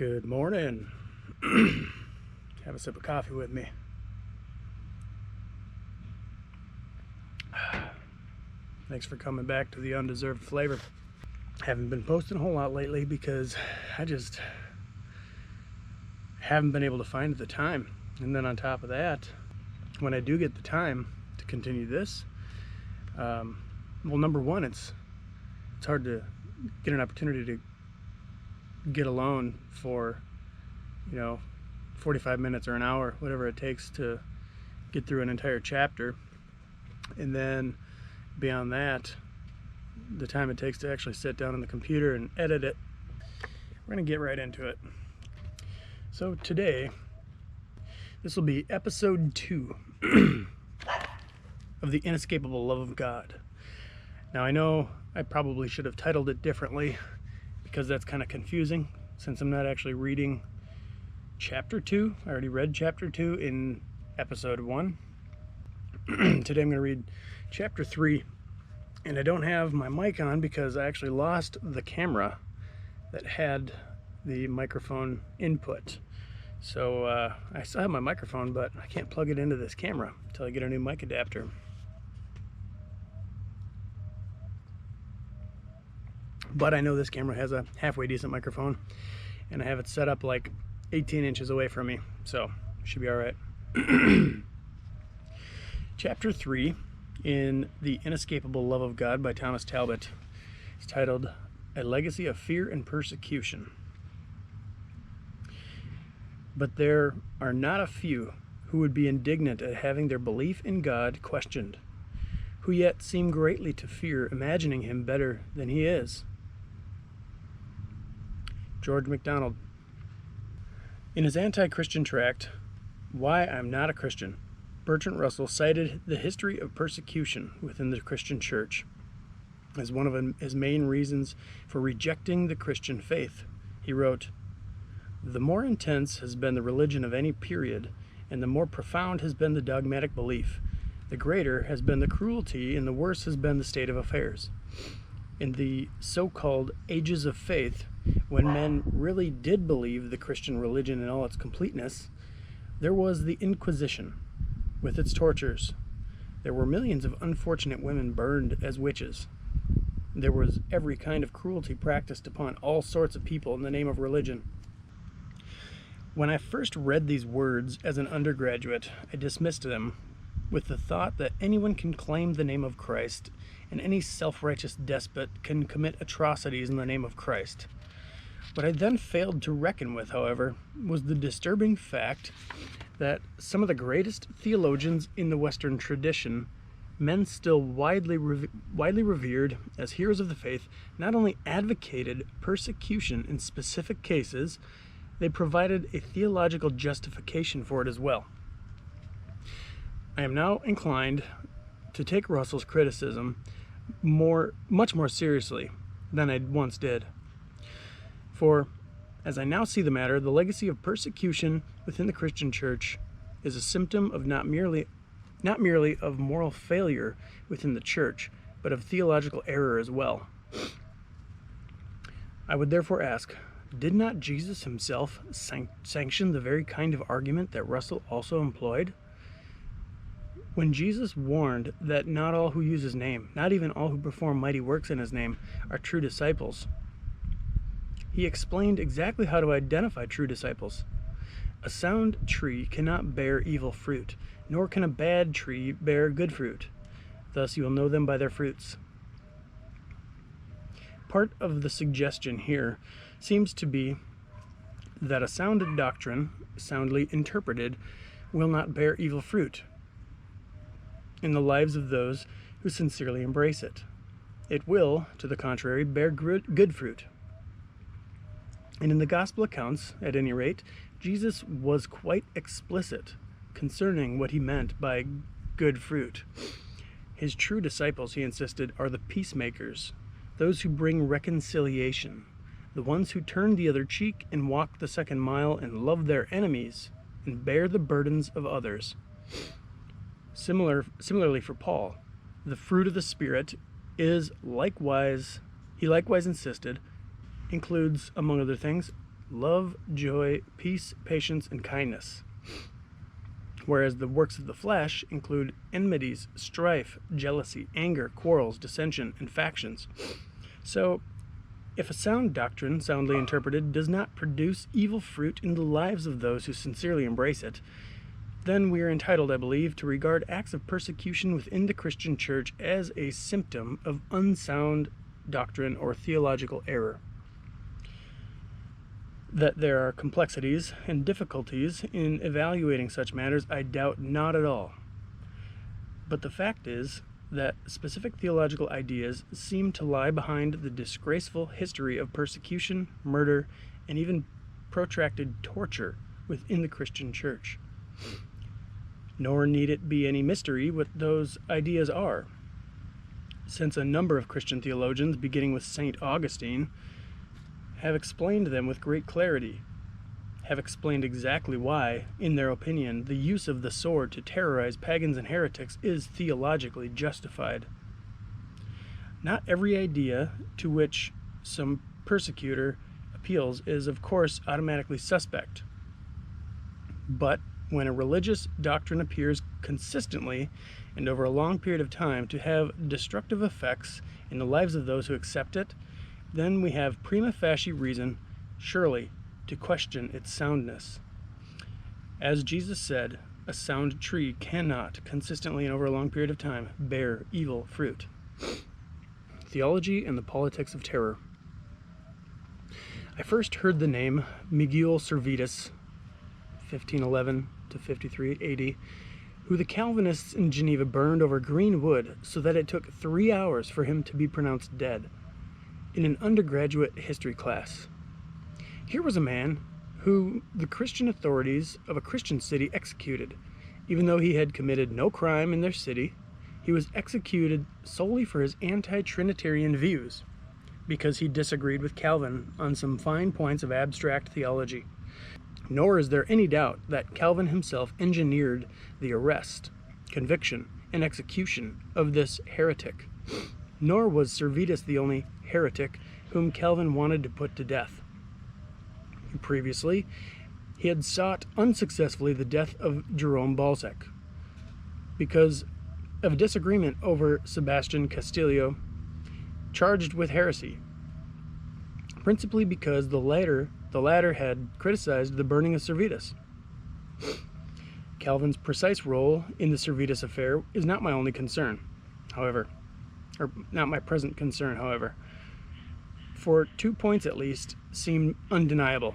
Good morning. Have a sip of coffee with me. Thanks for coming back to the undeserved flavor. Haven't been posting a whole lot lately because I just haven't been able to find the time. And then on top of that, when I do get the time to continue this, well, number one, it's hard to get an opportunity to get alone for 45 minutes or an hour, whatever it takes to get through an entire chapter. And then beyond that, the time it takes to actually sit down on the computer and edit it. We're gonna get right into it. So today, this will be episode 2 of the Inescapable Love of God. Now I know I probably should have titled it differently because that's kind of confusing since I'm not actually reading chapter 2. I already read chapter 2 in episode 1. Today I'm going to read chapter 3, and I don't have my mic on because I actually lost the camera that had the microphone input. So I still have my microphone, but I can't plug it into this camera until I get a new mic adapter. But I know this camera has a halfway decent microphone, and I have it set up like 18 inches away from me, so should be all right. Chapter 3 in The Inescapable Love of God by Thomas Talbott is titled A Legacy of Fear and Persecution. But there are not a few who would be indignant at having their belief in God questioned, who yet seem greatly to fear imagining him better than he is. George MacDonald. In his anti-Christian tract, Why I'm Not a Christian, Bertrand Russell cited the history of persecution within the Christian church as one of his main reasons for rejecting the Christian faith. He wrote, "The more intense has been the religion of any period, and the more profound has been the dogmatic belief, the greater has been the cruelty and the worse has been the state of affairs. In the so-called ages of faith, when men really did believe the Christian religion in all its completeness, there was the Inquisition, with its tortures. There were millions of unfortunate women burned as witches. There was every kind of cruelty practiced upon all sorts of people in the name of religion. When I first read these words as an undergraduate, I dismissed them with the thought that anyone can claim the name of Christ, and any self-righteous despot can commit atrocities in the name of Christ. What I then failed to reckon with, however, was the disturbing fact that some of the greatest theologians in the Western tradition, men still widely revered as heroes of the faith, not only advocated persecution in specific cases, they provided a theological justification for it as well. I am now inclined to take Russell's criticism much more seriously than I once did. For, as I now see the matter, the legacy of persecution within the Christian church is a symptom of not merely of moral failure within the church, but of theological error as well. I would therefore ask, did not Jesus himself sanction the very kind of argument that Russell also employed? When Jesus warned that not all who use his name, not even all who perform mighty works in his name, are true disciples, he explained exactly how to identify true disciples. A sound tree cannot bear evil fruit, nor can a bad tree bear good fruit. Thus you will know them by their fruits. Part of the suggestion here seems to be that a sound doctrine, soundly interpreted, will not bear evil fruit in the lives of those who sincerely embrace it. It will, to the contrary, bear good fruit. And in the gospel accounts, at any rate, Jesus was quite explicit concerning what he meant by good fruit. His true disciples, he insisted, are the peacemakers, those who bring reconciliation, the ones who turn the other cheek and walk the second mile and love their enemies and bear the burdens of others. Similarly for Paul, the fruit of the Spirit is likewise, he likewise insisted, includes, among other things, love, joy, peace, patience, and kindness. Whereas the works of the flesh include enmities, strife, jealousy, anger, quarrels, dissension, and factions. So, if a sound doctrine, soundly interpreted, does not produce evil fruit in the lives of those who sincerely embrace it, then we are entitled, I believe, to regard acts of persecution within the Christian church as a symptom of unsound doctrine or theological error. That there are complexities and difficulties in evaluating such matters, I doubt not at all. But the fact is that specific theological ideas seem to lie behind the disgraceful history of persecution, murder, and even protracted torture within the Christian church. Nor need it be any mystery what those ideas are, since a number of Christian theologians, beginning with St. Augustine, have explained them with great clarity, have explained exactly why, in their opinion, the use of the sword to terrorize pagans and heretics is theologically justified. Not every idea to which some persecutor appeals is, of course, automatically suspect. But when a religious doctrine appears consistently and over a long period of time to have destructive effects in the lives of those who accept it, then we have prima facie reason, surely, to question its soundness. As Jesus said, a sound tree cannot, consistently and over a long period of time, bear evil fruit. Theology and the Politics of Terror. I first heard the name Miguel Servetus, 1511 to 53 AD, who the Calvinists in Geneva burned over green wood so that it took 3 hours for him to be pronounced dead, in an undergraduate history class. Here was a man who the Christian authorities of a Christian city executed. Even though he had committed no crime in their city, he was executed solely for his anti-Trinitarian views, because he disagreed with Calvin on some fine points of abstract theology. Nor is there any doubt that Calvin himself engineered the arrest, conviction, and execution of this heretic. Nor was Servetus the only heretic whom Calvin wanted to put to death. Previously, he had sought unsuccessfully the death of Jerome Balzac because of a disagreement over Sebastian Castillo, charged with heresy, principally because the latter had criticized the burning of Servetus. Calvin's precise role in the Servetus affair is not my only concern, however, or not my present concern, however. For 2 points at least seem undeniable.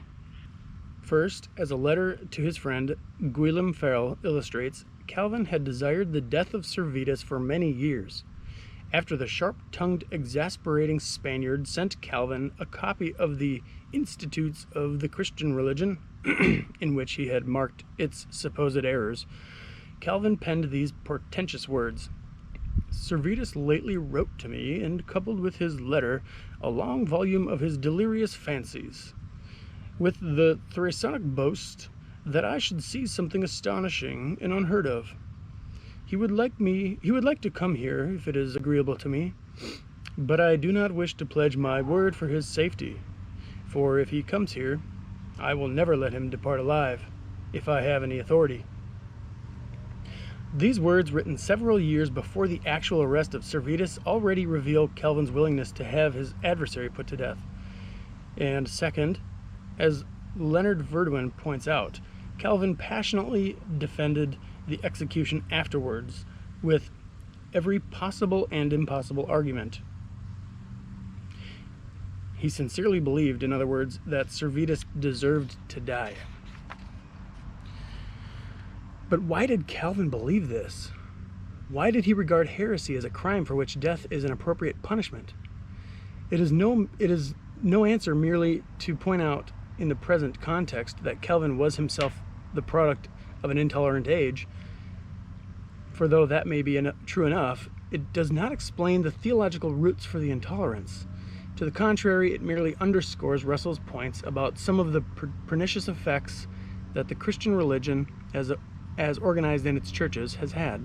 First, as a letter to his friend Guillaume Farel illustrates, Calvin had desired the death of Servetus for many years. After the sharp-tongued, exasperating Spaniard sent Calvin a copy of the Institutes of the Christian Religion, in which he had marked its supposed errors, Calvin penned these portentous words: "Servetus lately wrote to me, and coupled with his letter, a long volume of his delirious fancies, with the Thrasonic boast that I should see something astonishing and unheard of. He would like to come here, if it is agreeable to me, but I do not wish to pledge my word for his safety, for if he comes here, I will never let him depart alive, if I have any authority." These words, written several years before the actual arrest of Servetus, already reveal Calvin's willingness to have his adversary put to death. And second, as Leonard Verduin points out, Calvin passionately defended the execution afterwards with every possible and impossible argument. He sincerely believed, in other words, that Servetus deserved to die. But why did Calvin believe this? Why did he regard heresy as a crime for which death is an appropriate punishment? It is no answer merely to point out in the present context that Calvin was himself the product of an intolerant age, for though that may be true enough, it does not explain the theological roots for the intolerance. To the contrary, it merely underscores Russell's points about some of the pernicious effects that the Christian religion, as organized in its churches, has had.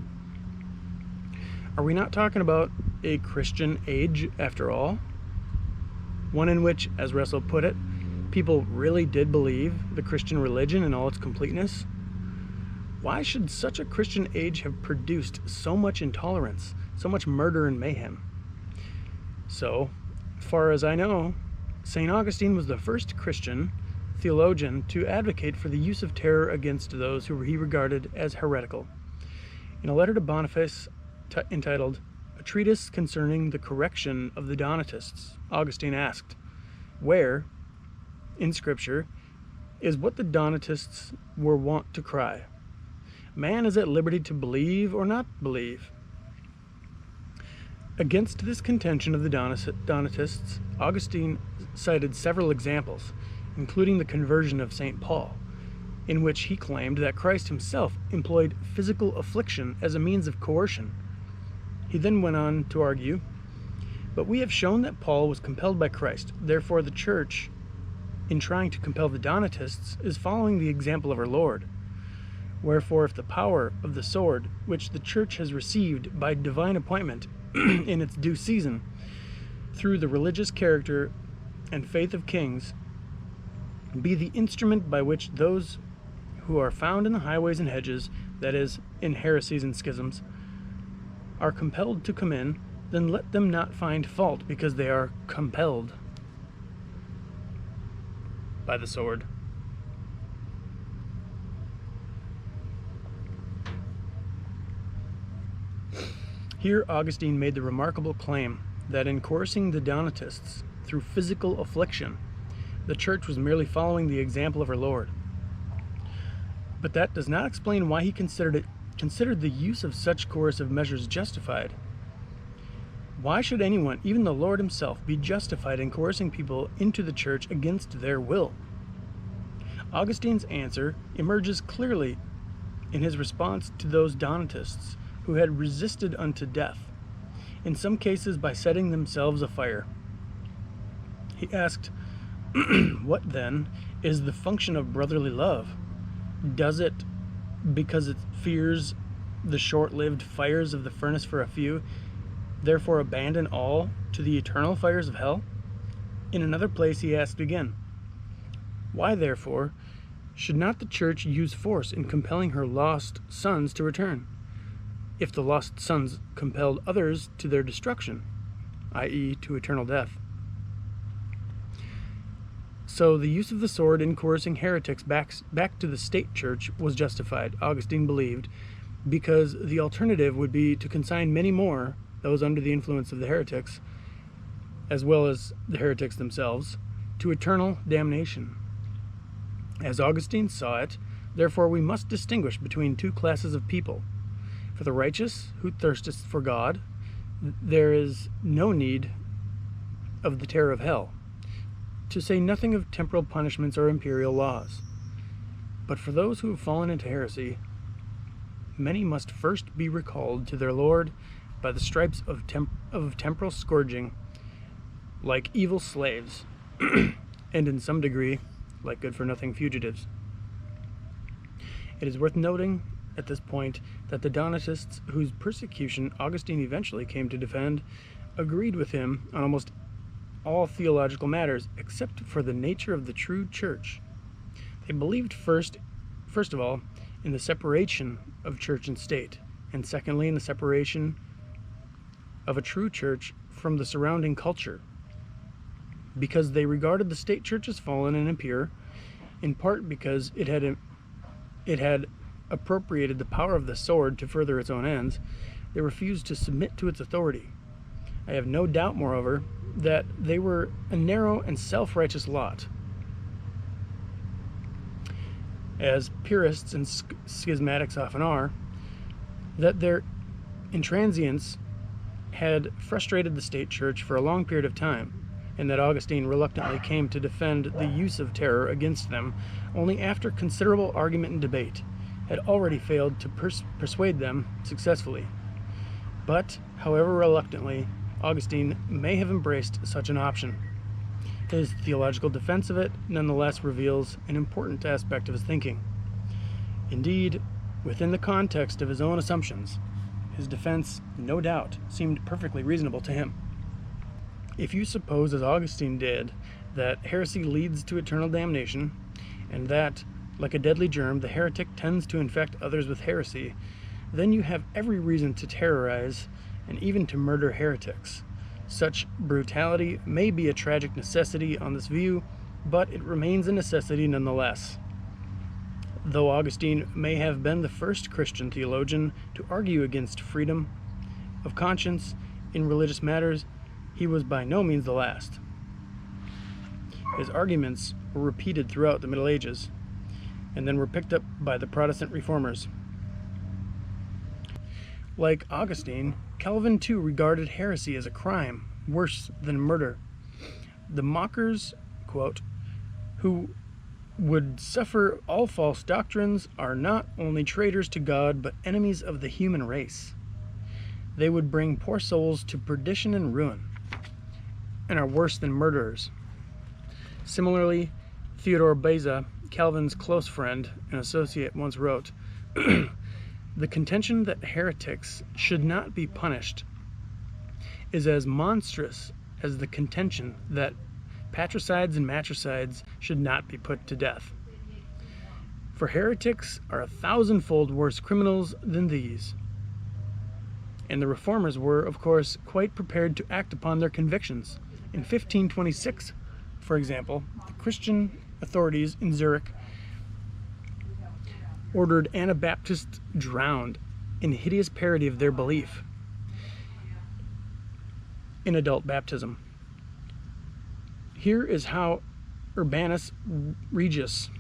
Are we not talking about a Christian age, after all? One in which, as Russell put it, people really did believe the Christian religion in all its completeness, why should such a Christian age have produced so much intolerance, so much murder and mayhem? So, far as I know, St. Augustine was the first Christian theologian to advocate for the use of terror against those who he regarded as heretical. In a letter to Boniface entitled A Treatise Concerning the Correction of the Donatists, Augustine asked, "Where, in Scripture, is what the Donatists were wont to cry? Man is at liberty to believe or not believe." Against this contention of the Donatists, Augustine cited several examples, including the conversion of St. Paul, in which he claimed that Christ himself employed physical affliction as a means of coercion. He then went on to argue, "But we have shown that Paul was compelled by Christ. Therefore the Church, in trying to compel the Donatists, is following the example of our Lord. Wherefore, if the power of the sword, which the Church has received by divine appointment in its due season, through the religious character and faith of kings, be the instrument by which those who are found in the highways and hedges, that is, in heresies and schisms, are compelled to come in, then let them not find fault because they are compelled by the sword." Here Augustine made the remarkable claim that in coercing the Donatists through physical affliction, the Church was merely following the example of our Lord. But that does not explain why he considered the use of such coercive measures justified. Why should anyone, even the Lord himself, be justified in coercing people into the Church against their will? Augustine's answer emerges clearly in his response to those Donatists who had resisted unto death, in some cases by setting themselves afire. He asked, "What, then, is the function of brotherly love? Does it, because it fears the short-lived fires of the furnace for a few, therefore abandon all to the eternal fires of hell?" In another place he asked again, "Why, therefore, should not the Church use force in compelling her lost sons to return, if the lost sons compelled others to their destruction, i.e., to eternal death?" So the use of the sword in coercing heretics back to the state church was justified, Augustine believed, because the alternative would be to consign many more, those under the influence of the heretics, as well as the heretics themselves, to eternal damnation. As Augustine saw it, therefore we must distinguish between two classes of people. For the righteous, who thirsteth for God, there is no need of the terror of hell, to say nothing of temporal punishments or imperial laws. But for those who have fallen into heresy, many must first be recalled to their Lord by the stripes of temporal scourging, like evil slaves, and in some degree, like good-for-nothing fugitives. It is worth noting at this point that the Donatists, whose persecution Augustine eventually came to defend, agreed with him on almost all theological matters except for the nature of the true church. They believed first of all in the separation of church and state, and secondly in the separation of a true church from the surrounding culture, because they regarded the state church as fallen and impure, in part because it had appropriated the power of the sword to further its own ends. They refused to submit to its authority. I have no doubt, moreover, that they were a narrow and self-righteous lot, as purists and schismatics often are, that their intransience had frustrated the state church for a long period of time, and that Augustine reluctantly came to defend the use of terror against them only after considerable argument and debate had already failed to persuade them successfully. But, however reluctantly, Augustine may have embraced such an option. His theological defense of it nonetheless reveals an important aspect of his thinking. Indeed, within the context of his own assumptions, his defense, no doubt, seemed perfectly reasonable to him. If you suppose, as Augustine did, that heresy leads to eternal damnation, and that, like a deadly germ, the heretic tends to infect others with heresy, then you have every reason to terrorize and even to murder heretics. Such brutality may be a tragic necessity on this view, but it remains a necessity nonetheless. Though Augustine may have been the first Christian theologian to argue against freedom of conscience in religious matters, he was by no means the last. His arguments were repeated throughout the Middle Ages, and then were picked up by the Protestant reformers. Like Augustine, Calvin too regarded heresy as a crime worse than murder. The mockers, quote, who would suffer all false doctrines are not only traitors to God, but enemies of the human race. They would bring poor souls to perdition and ruin, and are worse than murderers. Similarly, Theodore Beza, Calvin's close friend and associate, once wrote, "The contention that heretics should not be punished is as monstrous as the contention that patricides and matricides should not be put to death. For heretics are 1,000-fold worse criminals than these." And the reformers were, of course, quite prepared to act upon their convictions. In 1526, for example, the Christian authorities in Zurich ordered Anabaptists drowned in hideous parody of their belief in adult baptism. Here is how Urbanus Regius,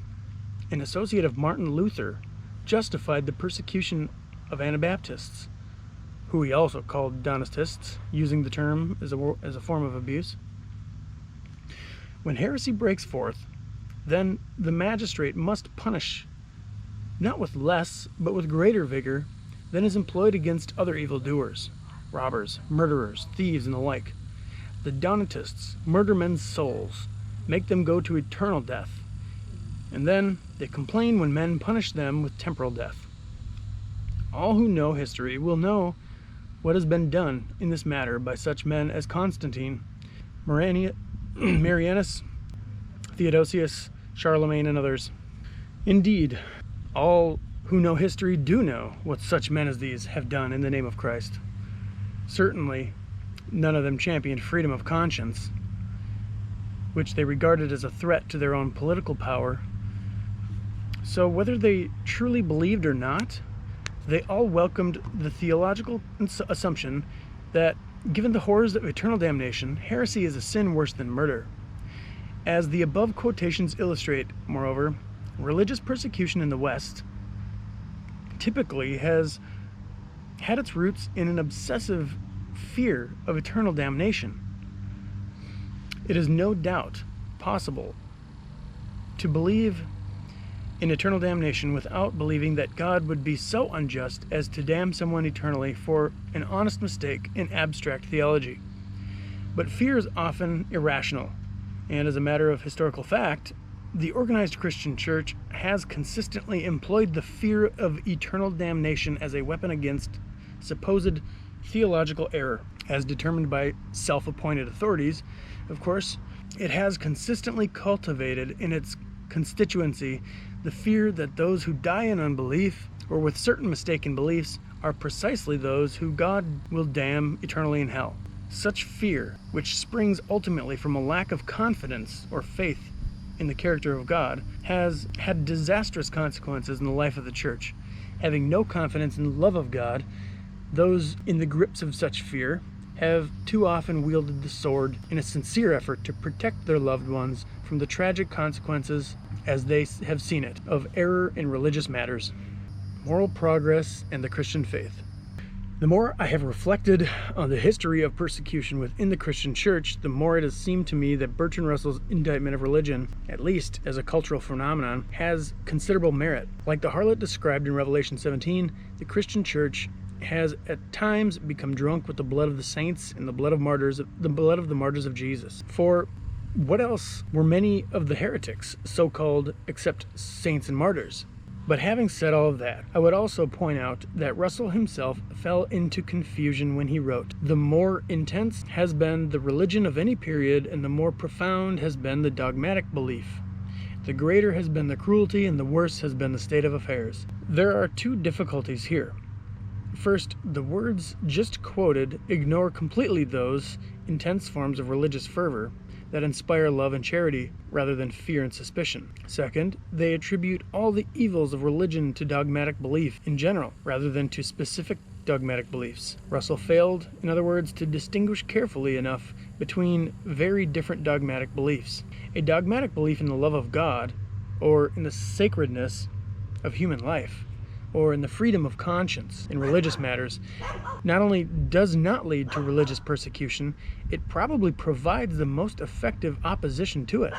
an associate of Martin Luther, justified the persecution of Anabaptists, who he also called Donatists, using the term as a form of abuse. When heresy breaks forth, then the magistrate must punish, not with less, but with greater vigor than is employed against other evildoers, robbers, murderers, thieves, and the like. The Donatists murder men's souls, make them go to eternal death, and then they complain when men punish them with temporal death. All who know history will know what has been done in this matter by such men as Constantine, Marianus, Theodosius, Charlemagne, and others. Indeed, all who know history do know what such men as these have done in the name of Christ. Certainly, none of them championed freedom of conscience, which they regarded as a threat to their own political power. So whether they truly believed or not, they all welcomed the theological assumption that, given the horrors of eternal damnation, heresy is a sin worse than murder. As the above quotations illustrate, moreover, religious persecution in the West typically has had its roots in an obsessive fear of eternal damnation. It is no doubt possible to believe in eternal damnation without believing that God would be so unjust as to damn someone eternally for an honest mistake in abstract theology. But fear is often irrational, and as a matter of historical fact, the organized Christian church has consistently employed the fear of eternal damnation as a weapon against supposed theological error. As determined by self-appointed authorities, of course, it has consistently cultivated in its constituency the fear that those who die in unbelief or with certain mistaken beliefs are precisely those who God will damn eternally in hell. Such fear, which springs ultimately from a lack of confidence or faith in the character of God, has had disastrous consequences in the life of the church. Having no confidence in the love of God, those in the grips of such fear have too often wielded the sword in a sincere effort to protect their loved ones from the tragic consequences, as they have seen it, of error in religious matters. Moral progress and the Christian faith. The more I have reflected on the history of persecution within the Christian church, the more it has seemed to me that Bertrand Russell's indictment of religion, at least as a cultural phenomenon, has considerable merit. Like the harlot described in Revelation 17, the Christian church has at times become drunk with the blood of the saints and the blood of the martyrs of Jesus. For what else were many of the heretics, so-called, except saints and martyrs? But having said all of that, I would also point out that Russell himself fell into confusion when he wrote, "The more intense has been the religion of any period, and the more profound has been the dogmatic belief. The greater has been the cruelty, and the worse has been the state of affairs." There are two difficulties here. First, the words just quoted ignore completely those intense forms of religious fervor that inspire love and charity rather than fear and suspicion. Second, they attribute all the evils of religion to dogmatic belief in general rather than to specific dogmatic beliefs. Russell failed, in other words, to distinguish carefully enough between very different dogmatic beliefs. A dogmatic belief in the love of God, or in the sacredness of human life, or in the freedom of conscience in religious matters, not only does not lead to religious persecution, it probably provides the most effective opposition to it.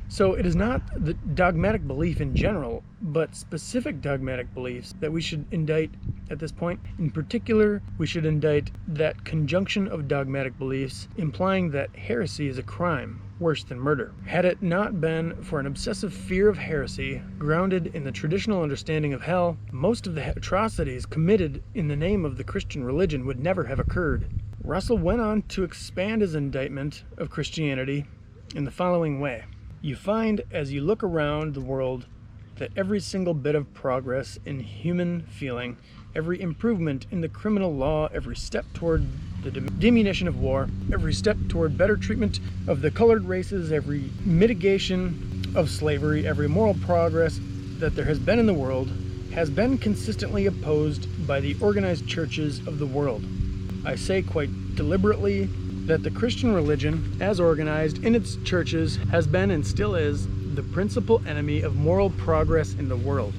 So it is not the dogmatic belief in general, but specific dogmatic beliefs that we should indict at this point. In particular, we should indict that conjunction of dogmatic beliefs implying that heresy is a crime worse than murder. Had it not been for an obsessive fear of heresy grounded in the traditional understanding of hell, most of the atrocities committed in the name of the Christian religion would never have occurred. Russell went on to expand his indictment of Christianity in the following way. You find, as you look around the world, that every single bit of progress in human feeling, every improvement in the criminal law, every step toward the diminution of war, every step toward better treatment of the colored races, every mitigation of slavery, every moral progress that there has been in the world has been consistently opposed by the organized churches of the world. I say quite deliberately that the Christian religion, as organized in its churches, has been and still is the principal enemy of moral progress in the world.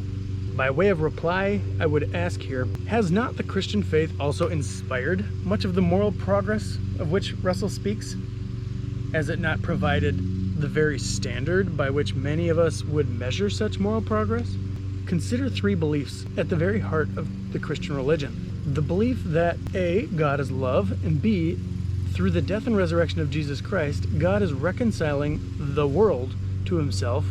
By way of reply, I would ask here, has not the Christian faith also inspired much of the moral progress of which Russell speaks? Has it not provided the very standard by which many of us would measure such moral progress? Consider three beliefs at the very heart of the Christian religion. The belief that A, God is love, and B, through the death and resurrection of Jesus Christ, God is reconciling the world to himself,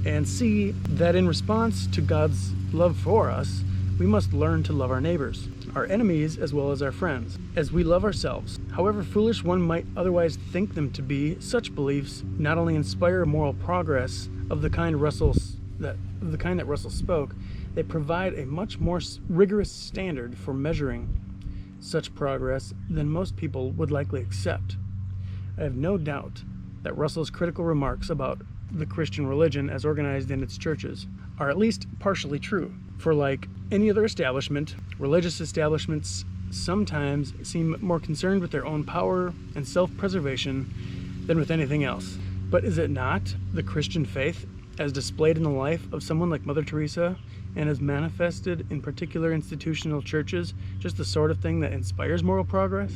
and C, that in response to God's love for us, we must learn to love our neighbors, our enemies as well as our friends, as we love ourselves. However foolish one might otherwise think them to be, such beliefs not only inspire moral progress of the kind that Russell spoke, they provide a much more rigorous standard for measuring such progress than most people would likely accept. I have no doubt that Russell's critical remarks about the Christian religion as organized in its churches are at least partially true. For like any other establishment, religious establishments sometimes seem more concerned with their own power and self-preservation than with anything else. But is it not the Christian faith, as displayed in the life of someone like Mother Teresa and as manifested in particular institutional churches, just the sort of thing that inspires moral progress?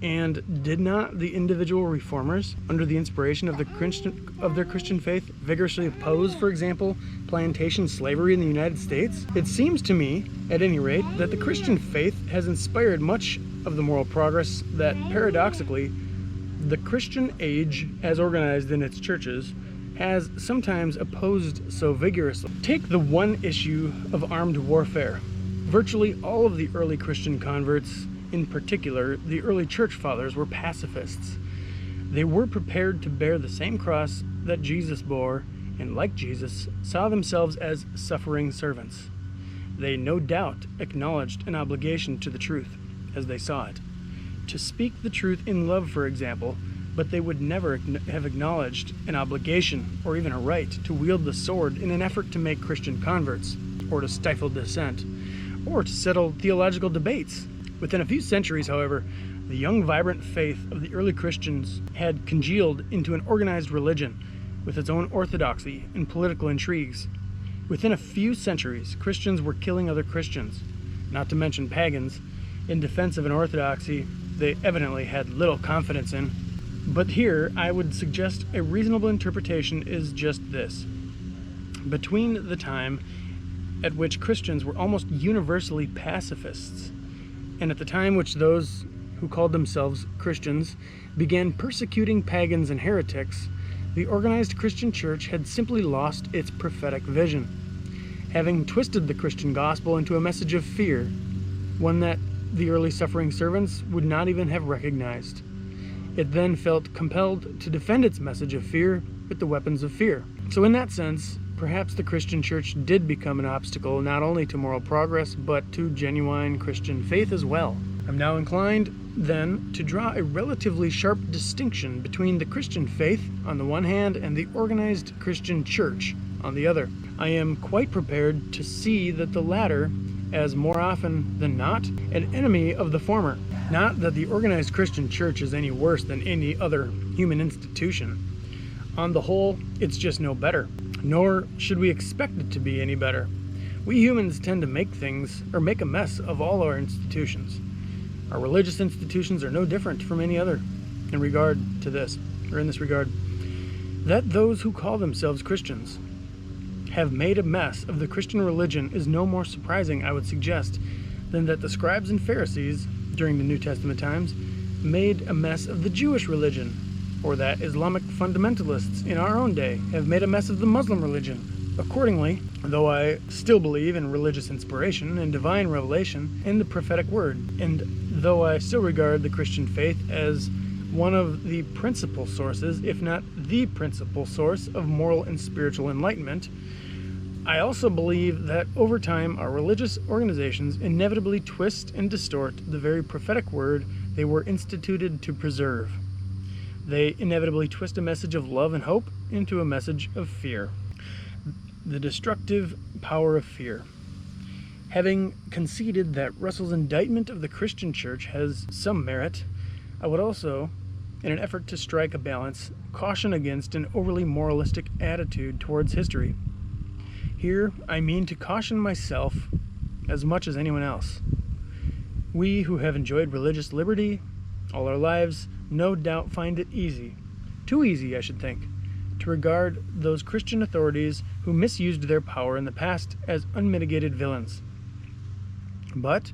And did not the individual reformers, under the inspiration of their Christian faith, vigorously oppose, for example, plantation slavery in the United States? It seems to me, at any rate, that the Christian faith has inspired much of the moral progress that, paradoxically, the Christian age, as organized in its churches, has sometimes opposed so vigorously. Take the one issue of armed warfare. Virtually all of the early Christian converts, in particular, the early church fathers, were pacifists. They were prepared to bear the same cross that Jesus bore, and like Jesus, saw themselves as suffering servants. They no doubt acknowledged an obligation to the truth, as they saw it. To speak the truth in love, for example, but they would never have acknowledged an obligation or even a right to wield the sword in an effort to make Christian converts, or to stifle dissent, or to settle theological debates. Within a few centuries, however, the young, vibrant faith of the early Christians had congealed into an organized religion with its own orthodoxy and political intrigues. Within a few centuries, Christians were killing other Christians, not to mention pagans, in defense of an orthodoxy they evidently had little confidence in. But here, I would suggest a reasonable interpretation is just this. Between the time at which Christians were almost universally pacifists, and at the time which those who called themselves Christians began persecuting pagans and heretics, the organized Christian church had simply lost its prophetic vision. having twisted the Christian gospel into a message of fear, one that the early suffering servants would not even have recognized. It then felt compelled to defend its message of fear with the weapons of fear. So in that sense, perhaps the Christian church did become an obstacle not only to moral progress, but to genuine Christian faith as well. I'm now inclined, then, to draw a relatively sharp distinction between the Christian faith on the one hand and the organized Christian church on the other. I am quite prepared to see that the latter, as more often than not, an enemy of the former. Not that the organized Christian church is any worse than any other human institution. On the whole, it's just no better, nor should we expect it to be any better. We humans tend to make a mess of all our institutions. Our religious institutions are no different from any other in this regard. That those who call themselves Christians have made a mess of the Christian religion is no more surprising, I would suggest, than that the scribes and Pharisees during the New Testament times made a mess of the Jewish religion, or that Islamic fundamentalists in our own day have made a mess of the Muslim religion. Accordingly, though I still believe in religious inspiration and divine revelation and the prophetic word, and though I still regard the Christian faith as one of the principal sources, if not the principal source, of moral and spiritual enlightenment, I also believe that over time our religious organizations inevitably twist and distort the very prophetic word they were instituted to preserve. They inevitably twist a message of love and hope into a message of fear. The destructive power of fear. Having conceded that Russell's indictment of the Christian church has some merit, I would also, in an effort to strike a balance, caution against an overly moralistic attitude towards history. Here, I mean to caution myself as much as anyone else. We who have enjoyed religious liberty all our lives no doubt find it easy, too easy I should think, to regard those Christian authorities who misused their power in the past as unmitigated villains. But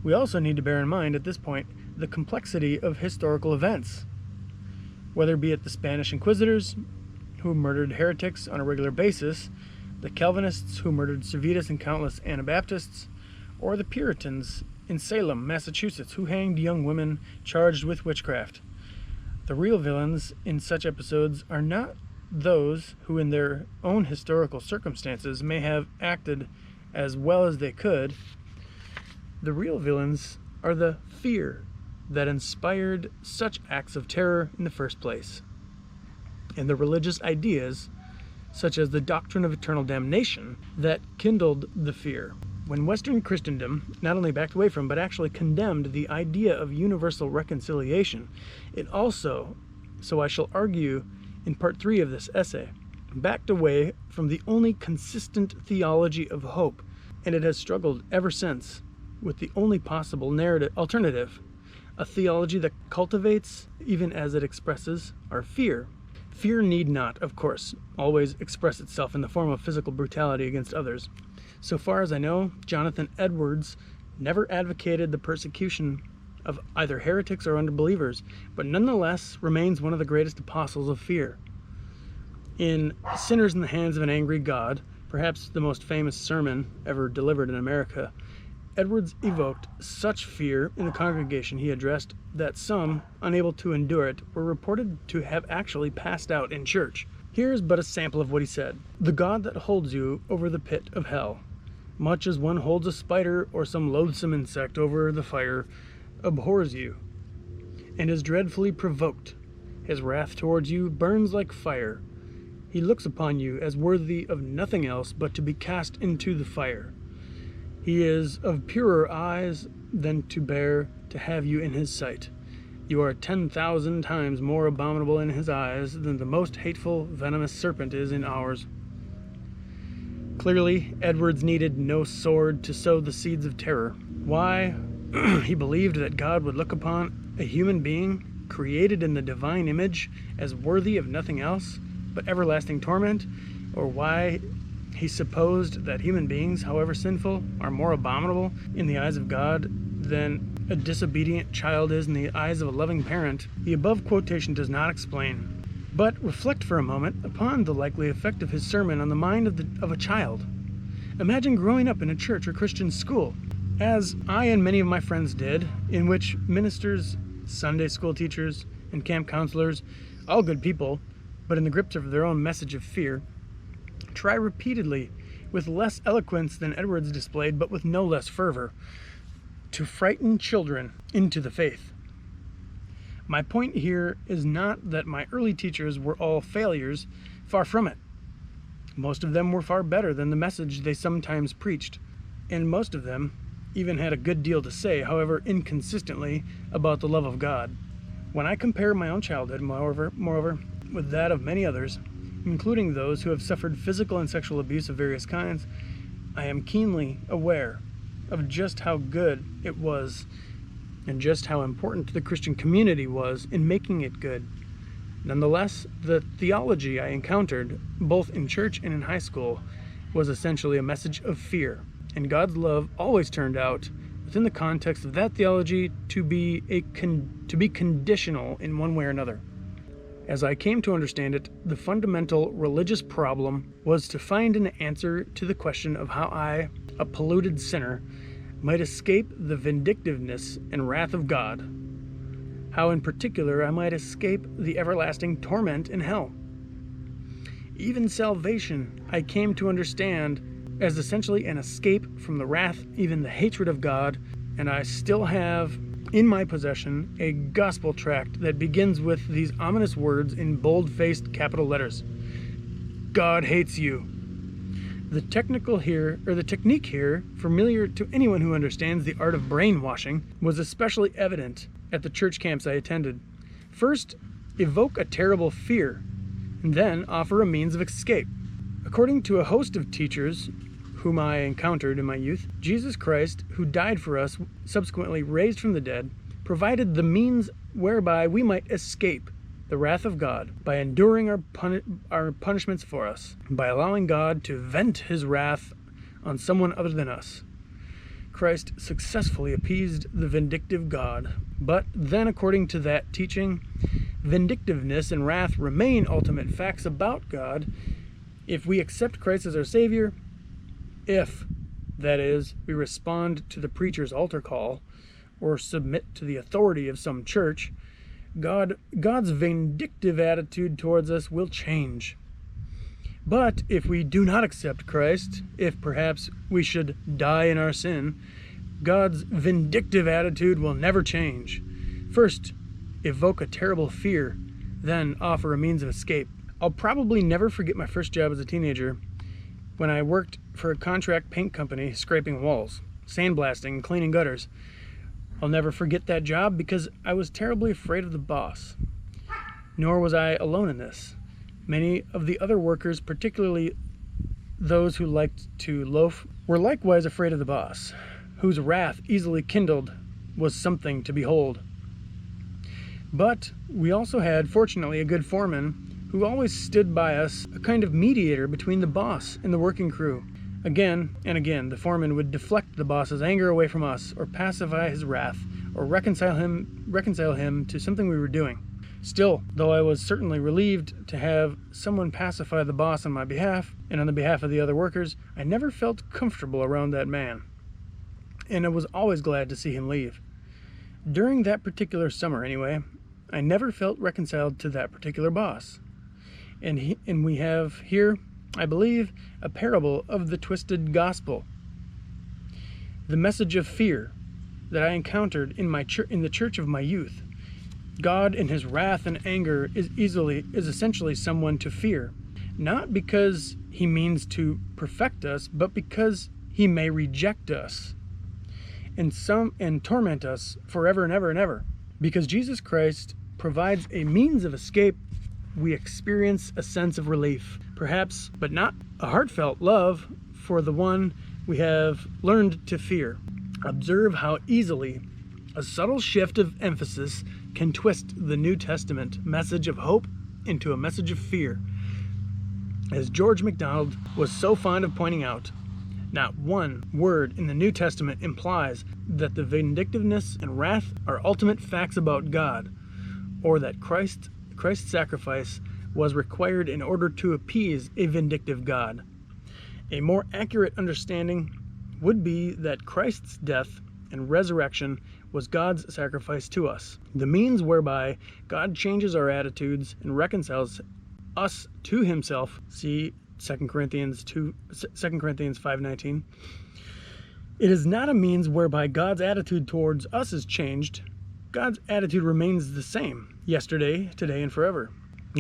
we also need to bear in mind at this point the complexity of historical events, whether be it the Spanish Inquisitors, who murdered heretics on a regular basis, the Calvinists who murdered Servetus and countless Anabaptists, or the Puritans in Salem, Massachusetts, who hanged young women charged with witchcraft. The real villains in such episodes are not those who in their own historical circumstances may have acted as well as they could. The real villains are the fear that inspired such acts of terror in the first place, and the religious ideas, such as the doctrine of eternal damnation, that kindled the fear. When Western Christendom not only backed away from, but actually condemned the idea of universal reconciliation, it also, so I shall argue in part 3 of this essay, backed away from the only consistent theology of hope, and it has struggled ever since with the only possible alternative, a theology that cultivates, even as it expresses, our fear. Fear need not, of course, always express itself in the form of physical brutality against others. So far as I know, Jonathan Edwards never advocated the persecution of either heretics or unbelievers, but nonetheless remains one of the greatest apostles of fear. In Sinners in the Hands of an Angry God, perhaps the most famous sermon ever delivered in America, Edwards evoked such fear in the congregation he addressed that some, unable to endure it, were reported to have actually passed out in church. Here's but a sample of what he said. "The God that holds you over the pit of hell, much as one holds a spider or some loathsome insect over the fire, abhors you, and is dreadfully provoked. His wrath towards you burns like fire. He looks upon you as worthy of nothing else but to be cast into the fire. He is of purer eyes than to bear to have you in his sight. You are 10,000 times more abominable in his eyes than the most hateful, venomous serpent is in ours." Clearly, Edwards needed no sword to sow the seeds of terror. Why? He believed that God would look upon a human being created in the divine image as worthy of nothing else but everlasting torment, or why he supposed that human beings, however sinful, are more abominable in the eyes of God than a disobedient child is in the eyes of a loving parent, the above quotation does not explain. But reflect for a moment upon the likely effect of his sermon on the mind of a child. Imagine growing up in a church or Christian school, as I and many of my friends did, in which ministers, Sunday school teachers, and camp counselors, all good people, but in the grips of their own message of fear, try repeatedly, with less eloquence than Edwards displayed, but with no less fervor, to frighten children into the faith. My point here is not that my early teachers were all failures, far from it. Most of them were far better than the message they sometimes preached, and most of them even had a good deal to say, however inconsistently, about the love of God. When I compare my own childhood, moreover, with that of many others, including those who have suffered physical and sexual abuse of various kinds, I am keenly aware of just how good it was and just how important the Christian community was in making it good. Nonetheless, the theology I encountered, both in church and in high school, was essentially a message of fear, and God's love always turned out, within the context of that theology, to be conditional in one way or another. As I came to understand it, the fundamental religious problem was to find an answer to the question of how I, a polluted sinner, might escape the vindictiveness and wrath of God. How in particular I might escape the everlasting torment in hell. Even salvation I came to understand as essentially an escape from the wrath, even the hatred of God, and I still have in my possession a gospel tract that begins with these ominous words in bold-faced capital letters. God hates you. The technique here, familiar to anyone who understands the art of brainwashing, was especially evident at the church camps I attended. First, evoke a terrible fear, and then offer a means of escape. According to a host of teachers whom I encountered in my youth, Jesus Christ, who died for us, subsequently raised from the dead, provided the means whereby we might escape the wrath of God by enduring our punishments for us, by allowing God to vent his wrath on someone other than us. Christ successfully appeased the vindictive God, but then, according to that teaching, vindictiveness and wrath remain ultimate facts about God if we accept Christ as our Savior, if, that is, we respond to the preacher's altar call or submit to the authority of some church. God's vindictive attitude towards us will change. But if we do not accept Christ, if perhaps we should die in our sin, God's vindictive attitude will never change. First, evoke a terrible fear, then offer a means of escape. I'll probably never forget my first job as a teenager when I worked for a contract paint company scraping walls, sandblasting, and cleaning gutters. I'll never forget that job because I was terribly afraid of the boss. Nor was I alone in this. Many of the other workers, particularly those who liked to loaf, were likewise afraid of the boss, whose wrath easily kindled was something to behold. But we also had, fortunately, a good foreman who always stood by us, a kind of mediator between the boss and the working crew. Again and again, the foreman would deflect the boss's anger away from us, or pacify his wrath, or reconcile him to something we were doing. Still, though I was certainly relieved to have someone pacify the boss on my behalf, and on the behalf of the other workers, I never felt comfortable around that man, and I was always glad to see him leave. During that particular summer, anyway, I never felt reconciled to that particular boss. And we have here, I believe, a parable of the twisted gospel. The message of fear that I encountered in the church of my youth. God in his wrath and anger is essentially someone to fear, not because he means to perfect us, but because he may reject us and torment us forever and ever and ever. Because Jesus Christ provides a means of escape, we experience a sense of relief, perhaps, but not a heartfelt love for the one we have learned to fear. Observe how easily a subtle shift of emphasis can twist the New Testament message of hope into a message of fear. As George MacDonald was so fond of pointing out, not one word in the New Testament implies that the vindictiveness and wrath are ultimate facts about God, or that Christ's sacrifice was required in order to appease a vindictive God. A more accurate understanding would be that Christ's death and resurrection was God's sacrifice to us, the means whereby God changes our attitudes and reconciles us to himself. See 2 Corinthians 5:19. It is not a means whereby God's attitude towards us is changed. God's attitude remains the same, yesterday, today, and forever.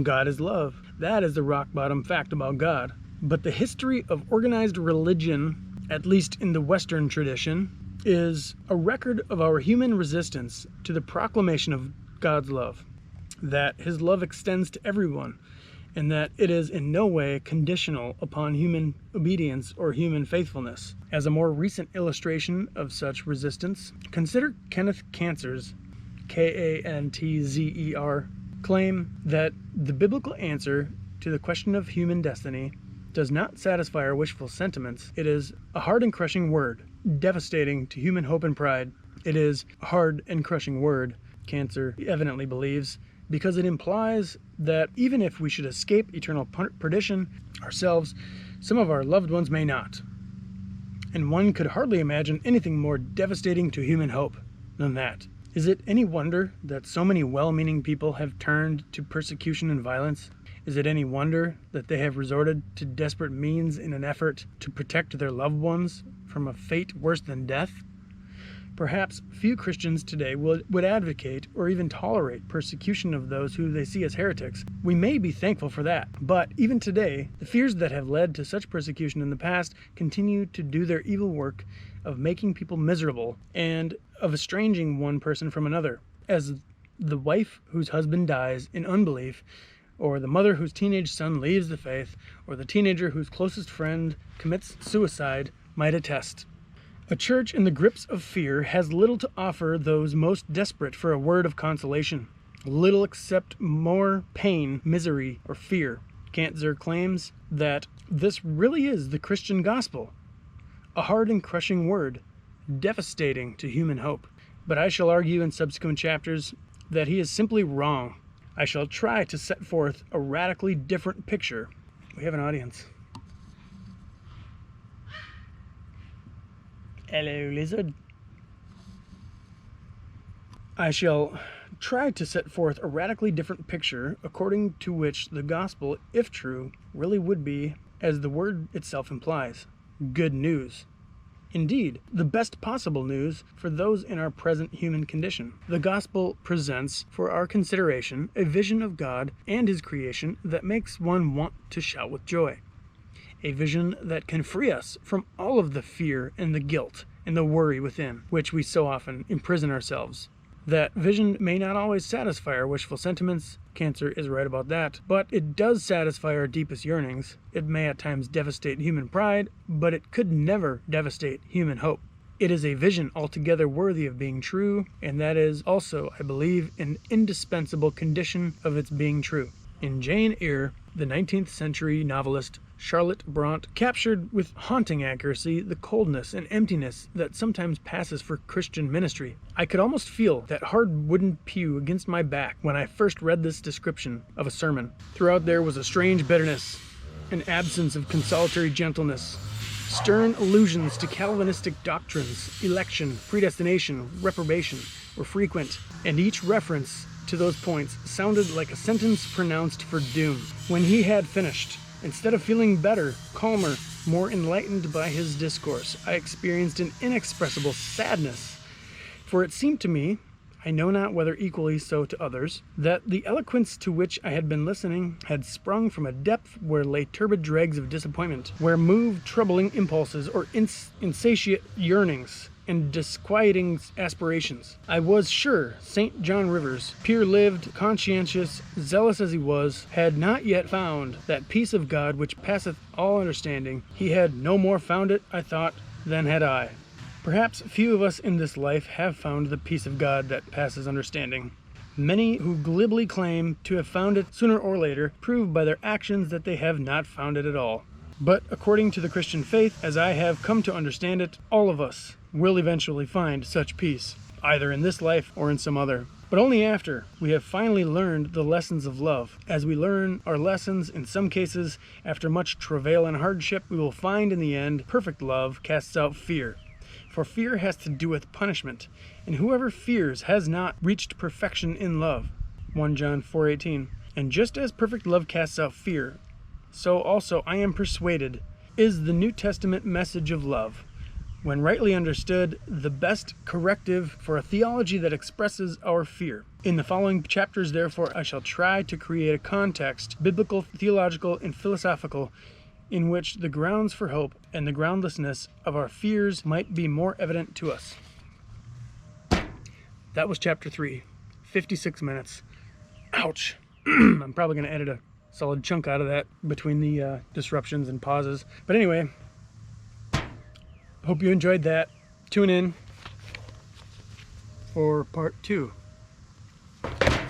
God is love. That is the rock-bottom fact about God. But the history of organized religion, at least in the Western tradition, is a record of our human resistance to the proclamation of God's love, that his love extends to everyone, and that it is in no way conditional upon human obedience or human faithfulness. As a more recent illustration of such resistance, consider Kenneth Kantzer's Kantzer claim that the biblical answer to the question of human destiny does not satisfy our wishful sentiments. It is a hard and crushing word, devastating to human hope and pride. It is a hard and crushing word, Kantzer evidently believes, because it implies that even if we should escape eternal perdition ourselves, some of our loved ones may not. And one could hardly imagine anything more devastating to human hope than that. Is it any wonder that so many well-meaning people have turned to persecution and violence? Is it any wonder that they have resorted to desperate means in an effort to protect their loved ones from a fate worse than death? Perhaps few Christians today would advocate or even tolerate persecution of those who they see as heretics. We may be thankful for that, but even today, the fears that have led to such persecution in the past continue to do their evil work of making people miserable and of estranging one person from another, as the wife whose husband dies in unbelief, or the mother whose teenage son leaves the faith, or the teenager whose closest friend commits suicide might attest. A church in the grips of fear has little to offer those most desperate for a word of consolation, little except more pain, misery, or fear. Kantzer claims that this really is the Christian gospel, a hard and crushing word, devastating to human hope. But I shall argue in subsequent chapters that he is simply wrong. I shall try to set forth a radically different picture. We have an audience. Hello, lizard. I shall try to set forth a radically different picture according to which the gospel, if true, really would be, as the word itself implies, good news. Indeed, the best possible news for those in our present human condition. The gospel presents for our consideration a vision of God and his creation that makes one want to shout with joy. A vision that can free us from all of the fear and the guilt and the worry within which we so often imprison ourselves. That vision may not always satisfy our wishful sentiments, Kantzer is right about that, but it does satisfy our deepest yearnings. It may at times devastate human pride, but it could never devastate human hope. It is a vision altogether worthy of being true, and that is also, I believe, an indispensable condition of its being true. In Jane Eyre, the 19th century novelist Charlotte Brontë captured with haunting accuracy the coldness and emptiness that sometimes passes for Christian ministry. I could almost feel that hard wooden pew against my back when I first read this description of a sermon. Throughout there was a strange bitterness, an absence of consolatory gentleness, stern allusions to Calvinistic doctrines, election, predestination, reprobation were frequent, and each reference to those points sounded like a sentence pronounced for doom. When he had finished, instead of feeling better, calmer, more enlightened by his discourse, I experienced an inexpressible sadness, for it seemed to me, I know not whether equally so to others, that the eloquence to which I had been listening had sprung from a depth where lay turbid dregs of disappointment, where moved troubling impulses or insatiate yearnings and disquieting aspirations. I was sure St. John Rivers, pure-lived, conscientious, zealous as he was, had not yet found that peace of God which passeth all understanding. He had no more found it, I thought, than had I. Perhaps few of us in this life have found the peace of God that passes understanding. Many who glibly claim to have found it sooner or later prove by their actions that they have not found it at all. But according to the Christian faith, as I have come to understand it, all of us will eventually find such peace, either in this life or in some other. but only after we have finally learned the lessons of love. As we learn our lessons, in some cases, after much travail and hardship, we will find in the end perfect love casts out fear. For fear has to do with punishment, and whoever fears has not reached perfection in love. 1 John 4:18. And just as perfect love casts out fear, so also I am persuaded is the New Testament message of love, when rightly understood, the best corrective for a theology that expresses our fear. In the following chapters, therefore, I shall try to create a context, biblical, theological, and philosophical, in which the grounds for hope and the groundlessness of our fears might be more evident to us. That was chapter 3, 56 minutes. Ouch. I'm probably going to edit a solid chunk out of that between the disruptions and pauses. But anyway, hope you enjoyed that. Tune in for part 2.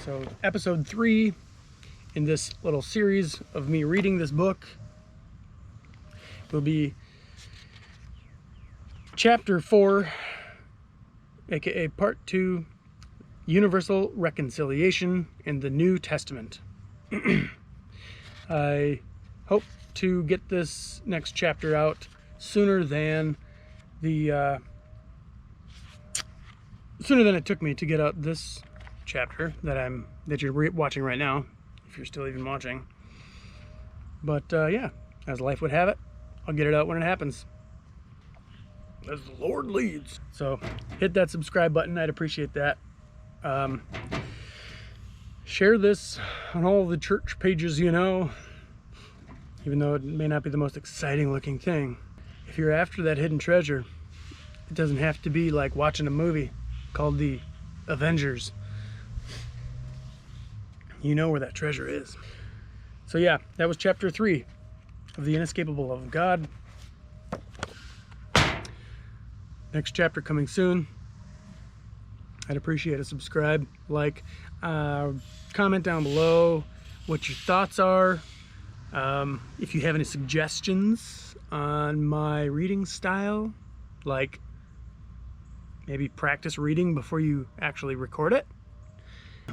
So episode 3 in this little series of me reading this book will be chapter 4, aka part 2, Universal Reconciliation in the New Testament. I hope to get this next chapter out sooner than it took me to get out this chapter that you're watching right now, if you're still even watching. But yeah, as life would have it, I'll get it out when it happens, as the Lord leads. So hit that subscribe button. I'd appreciate that. Share this on all the church pages, you know, even though it may not be the most exciting looking thing. If you're after that hidden treasure, it doesn't have to be like watching a movie called The Avengers. You know where that treasure is. So yeah, that was chapter 3 of The Inescapable Love of God. Next chapter coming soon. I'd appreciate a subscribe, like, comment down below what your thoughts are. If you have any suggestions on my reading style, like maybe practice reading before you actually record it,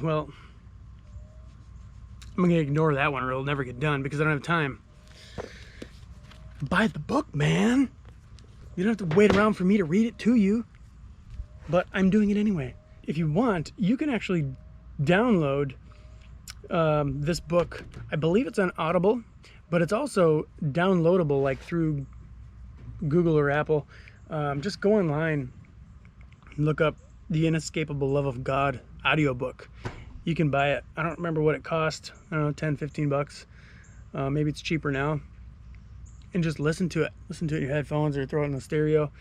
well, I'm going to ignore that one or it'll never get done because I don't have time. Buy the book, man. You don't have to wait around for me to read it to you. But I'm doing it anyway. If you want, you can actually download this book. I believe it's on Audible, but it's also downloadable like through Google or Apple. Just go online and look up The Inescapable Love of God audiobook. You can buy it. I don't remember what it cost. I don't know, 10, 15 bucks. Maybe it's cheaper now. And just listen to it. Listen to it in your headphones or throw it in the stereo.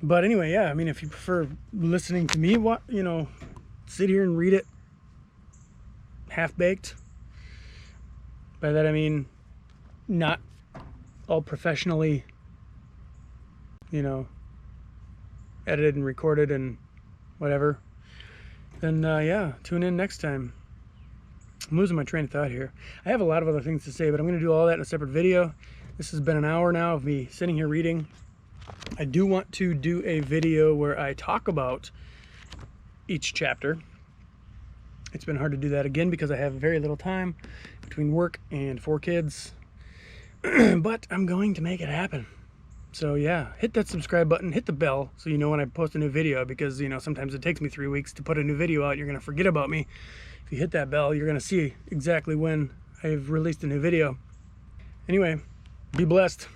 But anyway, yeah, I mean, if you prefer listening to me, sit here and read it half-baked. By that I mean not all professionally, edited and recorded and whatever. Then, yeah, tune in next time. I'm losing my train of thought here. I have a lot of other things to say, but I'm going to do all that in a separate video. This has been an hour now of me sitting here reading. I do want to do a video where I talk about each chapter. It's been hard to do that again because I have very little time between work and 4 kids. But I'm going to make it happen. So yeah, hit that subscribe button, hit the bell so you know when I post a new video, because sometimes it takes me 3 weeks to put a new video out. You're going to forget about me. If you hit that bell, you're going to see exactly when I've released a new video. Anyway, be blessed.